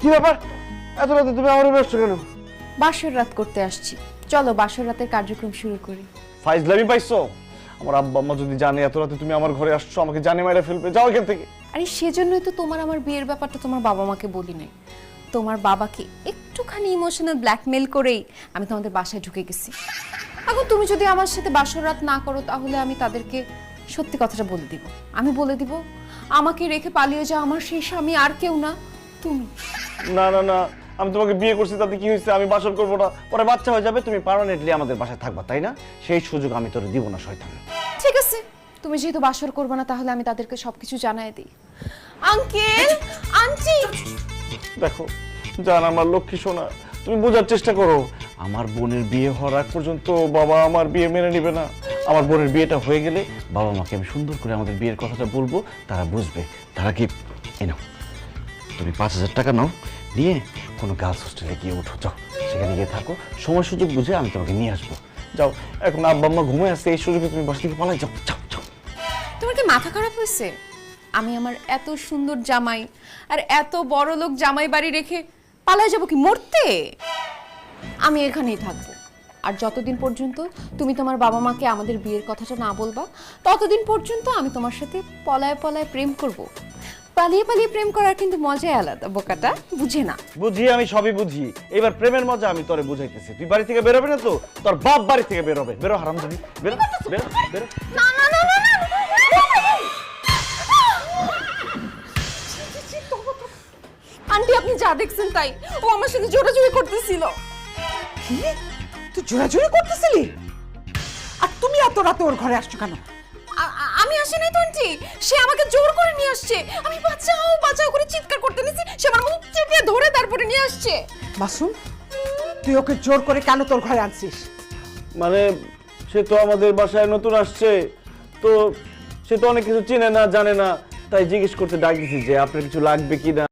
কি ব্যাপার? এত রাতে তুমি আমার রুমে আসছো কেন? বাসর রাত করতে আসছি, চলো বাসর রাতের কার্যক্রম শুরু করি। ফাইজলামি পাইছো? আমার আব্বা আম্মা যদি জানে এত রাতে তুমি আমার ঘরে আসছো, আমাকে জানে মাইরা ফেলবে। যাও এখান থেকে। আরে সেজন্যই তো তোমার আমার বিয়ের ব্যাপারটা তোমার বাবা মাকে বলি নাই। তোমার বাবাকে একটুখানি ইমোশনাল ব্ল্যাকমেল করেই আমি তোমাদের বাসায় ঢুকে গেছি। এখন তুমি যদি আমার সাথে বাসর রাত না করো তাহলে আমি তাদেরকে সত্যি কথাটা বলে দিব। আমি বলে দিব আমাকে রেখে পালিয়ে যাও আমার সেই স্বামী আর কেউ না তুমি। না না না, আমি তোমাকে বিয়ে করছি তাতে কি হয়েছে? আমি বাসর করবো না, পরে বাচ্চা হয়ে যাবে, তুমি পার্মানেন্টলি আমাদের বাসায় থাকবা, তাই না? সেই সুযোগ আমি তোরে দিব না শয়তান। ঠিক আছে, তুমি যেহেতু বাসর করবে না তাহলে আমি তাদেরকে সবকিছু জানাই দিই। আঙ্কেল, আন্টি, দেখো জান আমার লক্ষ্মী সোনা, তুমি বোঝার চেষ্টা করো। আমার বোনের বিয়ে হওয়ার আগ পর্যন্ত বাবা আমার বিয়ে মেনে নেবে না। আমার বোনের বিয়েটা হয়ে গেলে বাবা মাকে আমি সুন্দর করে আমাদের বিয়ের কথাটা বলবো, তারা বুঝবে। তারা কি নাও, তুমি 5,000 টাকা নাও, নিয়ে কোনো গার্লস হোস্টেলে গিয়ে উঠো, যাও সেখানে গিয়ে থাকো, সময় সুযোগ বুঝে আমি তোমাকে নিয়ে আসবো। যাও, এখন আব্বা আম্মা ঘুমিয়ে আসছে, এই সুযোগে তুমি বাসা থেকে পালাই যাও, যাও যাও। তোমার কি মাথা খারাপ হয়েছে? আমি আমার এত সুন্দর জামাই আর এত বড় লোক জামাই বাড়ি রেখে পালায় যাব কি মরতে? আমি এখানেই থাকবো। আর যতদিন পর্যন্ত তুমি তোমার বাবা মাকে আমাদের বিয়ের কথাটা না বলবা ততদিন পর্যন্ত আমি তোমার সাথে পলায় পলায় প্রেম করব। পালিয়ে পালিয়ে প্রেম করার কিন্তু মজাই আলাদা, বোকাটা বুঝে না। বুঝি, আমি সবই বুঝি। এবার প্রেমের মজা আমি তোরে বুঝাইতেছি। তুই বাড়ি থেকে বেরোবে না তো তোর বাপ বাড়ি থেকে বেরোবে। বেরো হারামজাদি, বেরো বেরো বেরো। না না না না না। আন্টি আপনি যা দেখছেন তাই, ও আমার সাথে জোরাজুরি করতেছিল। কি? তুই জোরাজোরি করতেছিলি? আর তুমি এত রাতে ওর ঘরে আসছো কেন? আমি আসি নাই তো আন্টি, সে আমাকে জোর করে নিয়ে আসছে। আমি বাঁচাও বাঁচাও করে চিৎকার করতে নিছি, সে আমার মুখ চেপে ধরে তারপরে নিয়ে আসছে। মাসুম, তুই ওকে জোর করে কেন তোর ঘরে আনছিস? মানে সে তো আমাদের বাসায় নতুন আসছে, তো সে তো অনেক কিছু চিনে না জানে না, তাই জিজ্ঞেস করতে ডাক দিছি যে আপনার কিছু লাগবে কিনা।